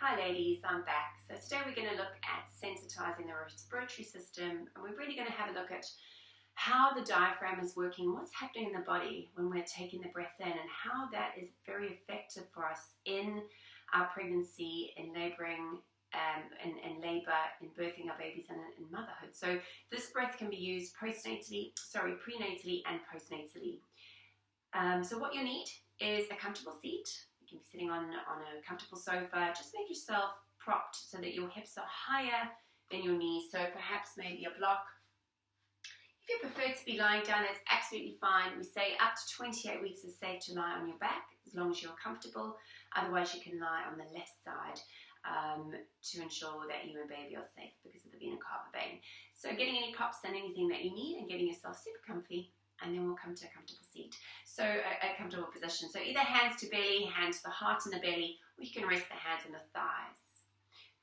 Hi ladies, I'm back. So today we're going to look at sensitizing the respiratory system, and we're really going to have a look at how the diaphragm is working, what's happening in the body when we're taking the breath in, and how that is very effective for us in our pregnancy, in labouring, in labour, in birthing our babies, and in motherhood. So this breath can be used prenatally and postnatally. So what you need is a comfortable seat. You can be sitting on a comfortable sofa. Just make yourself propped so that your hips are higher than your knees. So perhaps maybe a block. If you prefer to be lying down, that's absolutely fine. We say up to 28 weeks is safe to lie on your back as long as you're comfortable. Otherwise, you can lie on the left side to ensure that you and baby are safe because of the vena cava vein. So getting any props and anything that you need and getting yourself super comfy, and then we'll come to a comfortable seat. So a comfortable position. So either hands to belly, hands to the heart and the belly, or you can rest the hands on the thighs.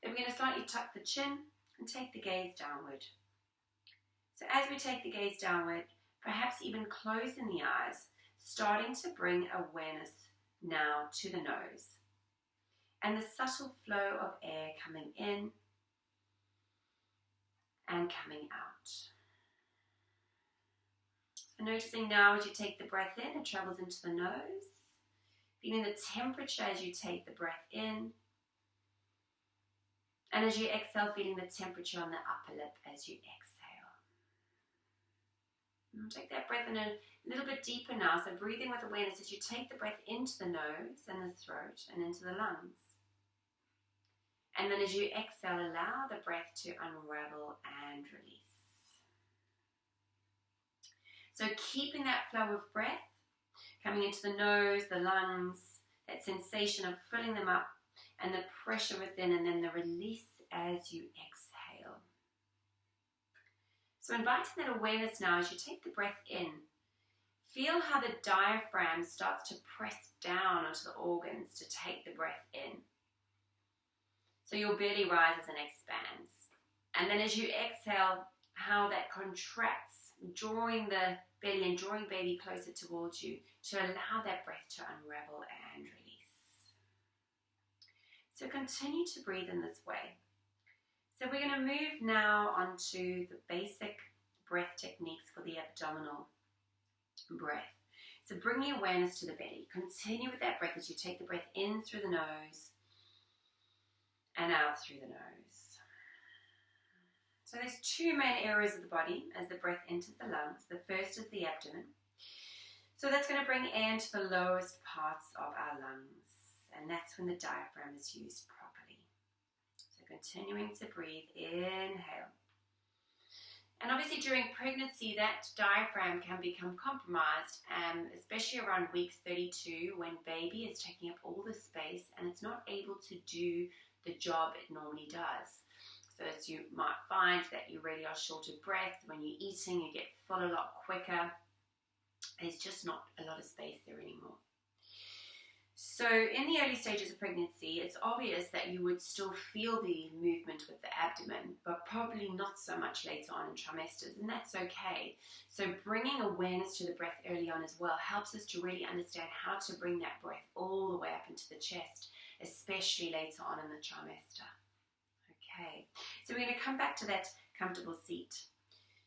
Then we're going to slightly tuck the chin and take the gaze downward. So as we take the gaze downward, perhaps even closing the eyes, starting to bring awareness now to the nose. And the subtle flow of air coming in and coming out. So noticing now as you take the breath in, it travels into the nose. Feeling the temperature as you take the breath in. And as you exhale, feeling the temperature on the upper lip as you exhale. And take that breath in a little bit deeper now. So breathing with awareness as you take the breath into the nose and the throat and into the lungs. And then as you exhale, allow the breath to unravel and release. So keeping that flow of breath coming into the nose, the lungs, that sensation of filling them up and the pressure within, and then the release as you exhale. So inviting that awareness now as you take the breath in. Feel how the diaphragm starts to press down onto the organs to take the breath in. So your belly rises and expands. And then as you exhale, how that contracts, drawing the belly and drawing baby closer towards you to allow that breath to unravel and release. So continue to breathe in this way. So we're going to move now on to the basic breath techniques for the abdominal breath. So bringing awareness to the belly. Continue with that breath as you take the breath in through the nose and out through the nose. So there's two main areas of the body as the breath enters the lungs. The first is the abdomen. So that's going to bring air into the lowest parts of our lungs. And that's when the diaphragm is used properly. So continuing to breathe, inhale. And obviously during pregnancy, that diaphragm can become compromised, especially around weeks 32 when baby is taking up all the space and it's not able to do the job it normally does. So as you might find that you really are short of breath. When you're eating, you get full a lot quicker. There's just not a lot of space there anymore. So in the early stages of pregnancy, it's obvious that you would still feel the movement with the abdomen, but probably not so much later on in trimesters, and that's okay. So bringing awareness to the breath early on as well helps us to really understand how to bring that breath all the way up into the chest, especially later on in the trimester. Okay, so we're going to come back to that comfortable seat.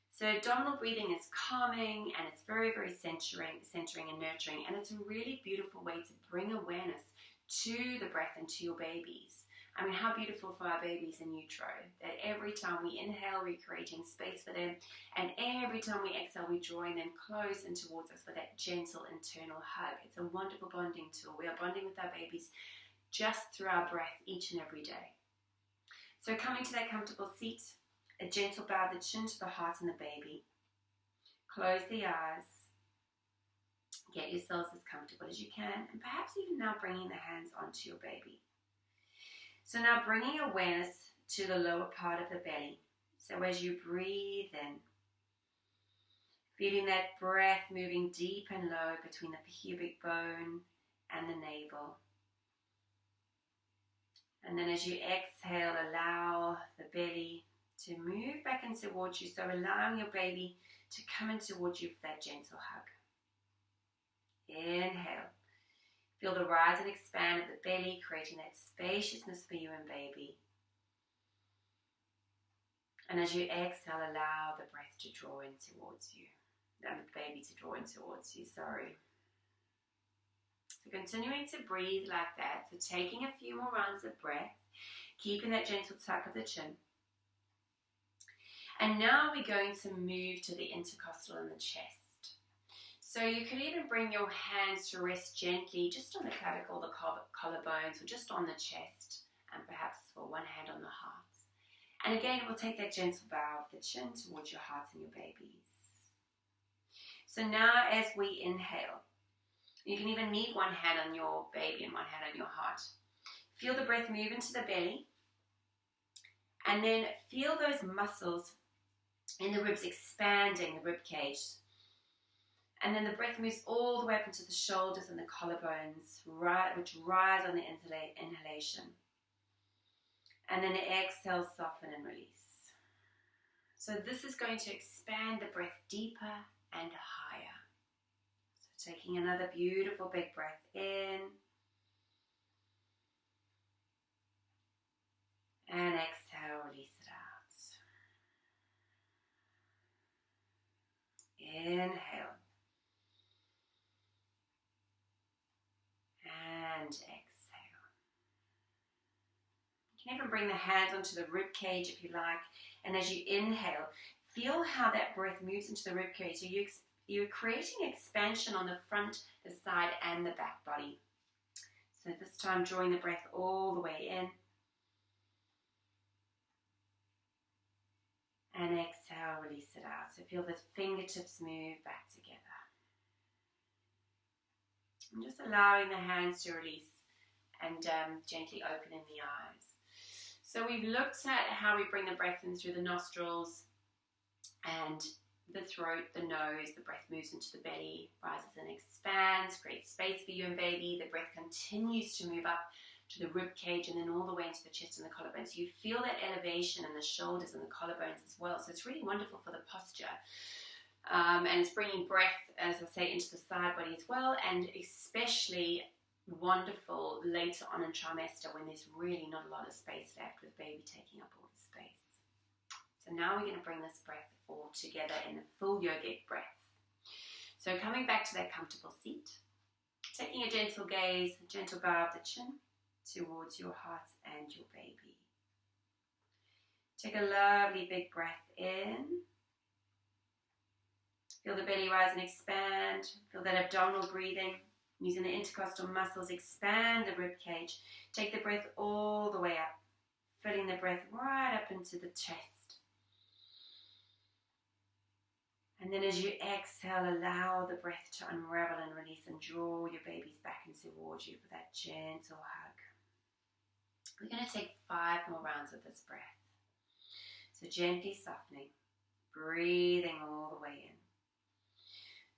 So abdominal breathing is calming and it's very, very centering and nurturing, and it's a really beautiful way to bring awareness to the breath and to your babies. I mean, how beautiful for our babies in utero, that every time we inhale, we're creating space for them, and every time we exhale, we're drawing them close and towards us with that gentle internal hug. It's a wonderful bonding tool. We are bonding with our babies just through our breath each and every day. So coming to that comfortable seat, a gentle bow of the chin to the heart and the baby. Close the eyes. Get yourselves as comfortable as you can, and perhaps even now bringing the hands onto your baby. So now bringing awareness to the lower part of the belly. So as you breathe in, feeling that breath moving deep and low between the pubic bone and the navel. And then as you exhale, allow the belly to move back in towards you. So allowing your baby to come in towards you for that gentle hug. Inhale. Feel the rise and expand of the belly, creating that spaciousness for you and baby. And as you exhale, allow the breath to draw in towards you. The baby to draw in towards you, sorry. So continuing to breathe like that. So taking a few more rounds of breath, keeping that gentle tuck of the chin. And now we're going to move to the intercostal and the chest. So you could even bring your hands to rest gently just on the clavicle, the collarbones, or just on the chest, and perhaps for one hand on the heart. And again, we'll take that gentle bow of the chin towards your heart and your babies. So now as we inhale, you can even leave one hand on your baby and one hand on your heart. Feel the breath move into the belly. And then feel those muscles in the ribs expanding, the rib cage. And then the breath moves all the way up into the shoulders and the collarbones, which rise on the inhalation. And then exhale, soften and release. So this is going to expand the breath deeper and higher. So taking another beautiful big breath in. And exhale, release it out. Inhale. And exhale. You can even bring the hands onto the rib cage if you like. And as you inhale, feel how that breath moves into the rib cage. So you're creating expansion on the front, the side, and the back body. So this time drawing the breath all the way in. And exhale, release it out. So feel the fingertips move back together. And just allowing the hands to release and gently opening the eyes. So we've looked at how we bring the breath in through the nostrils and the throat, the nose. The breath moves into the belly, rises and expands, creates space for you and baby. The breath continues to move up to the rib cage and then all the way into the chest and the collarbones. So you feel that elevation in the shoulders and the collarbones as well. So it's really wonderful for the posture. And it's bringing breath, as I say, into the side body as well, and especially wonderful later on in trimester when there's really not a lot of space left with baby taking up all the space. So now we're going to bring this breath all together in a full yogic breath. So coming back to that comfortable seat, taking a gentle gaze, a gentle bow of the chin towards your heart and your baby. Take a lovely big breath in. Feel the belly rise and expand. Feel that abdominal breathing. Using the intercostal muscles, expand the rib cage. Take the breath all the way up. Filling the breath right up into the chest. And then as you exhale, allow the breath to unravel and release and draw your babies back and towards you for that gentle hug. We're going to take 5 more rounds of this breath. So gently softening, breathing all the way in.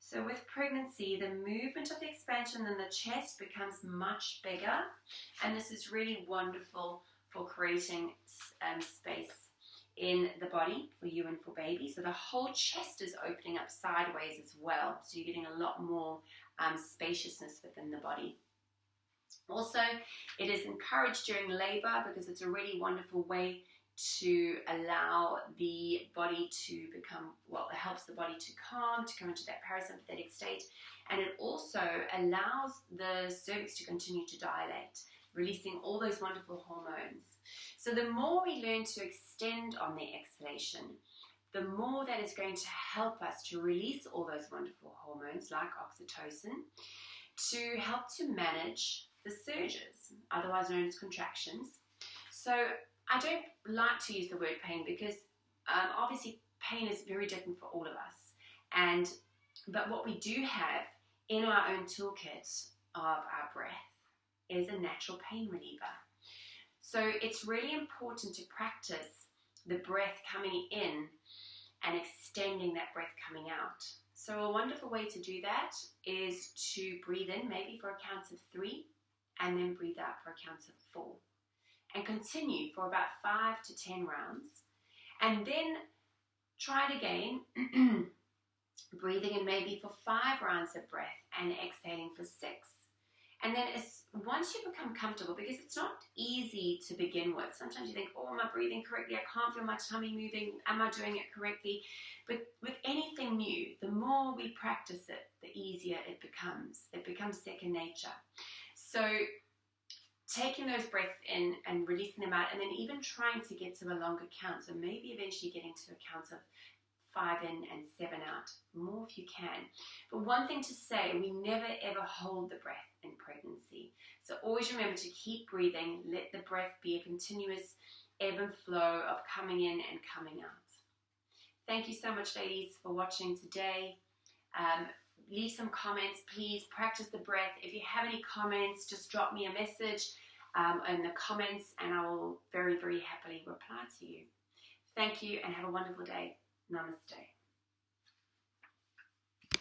So with pregnancy, the movement of the expansion in the chest becomes much bigger, and this is really wonderful for creating space in the body for you and for baby. So the whole chest is opening up sideways as well, so you're getting a lot more spaciousness within the body. Also, it is encouraged during labor because it's a really wonderful way to allow the body to become, well, it helps the body to calm, to come into that parasympathetic state, and it also allows the cervix to continue to dilate, releasing all those wonderful hormones. So the more we learn to extend on the exhalation, the more that is going to help us to release all those wonderful hormones like oxytocin to help to manage the surges, otherwise known as contractions. So I don't like to use the word pain because obviously pain is very different for all of us. But what we do have in our own toolkit of our breath is a natural pain reliever. So it's really important to practice the breath coming in and extending that breath coming out. So a wonderful way to do that is to breathe in maybe for a count of 3 and then breathe out for a count of 4. And continue for about 5 to 10 rounds. And then try it again, breathing in maybe for 5 rounds of breath and exhaling for 6. And then once you become comfortable, because it's not easy to begin with. Sometimes you think, oh, am I breathing correctly? I can't feel my tummy moving. Am I doing it correctly? But with anything new, the more we practice it, the easier it becomes. It becomes second nature. So taking those breaths in and releasing them out, and then even trying to get to a longer count. So maybe eventually getting to a count of 5 in and 7 out, more if you can. But one thing to say, we never ever hold the breath in pregnancy. So always remember to keep breathing, let the breath be a continuous ebb and flow of coming in and coming out. Thank you so much, ladies, for watching today. Leave some comments, please practice the breath. If you have any comments, just drop me a message in the comments and I will very, very happily reply to you. Thank you and have a wonderful day. Namaste.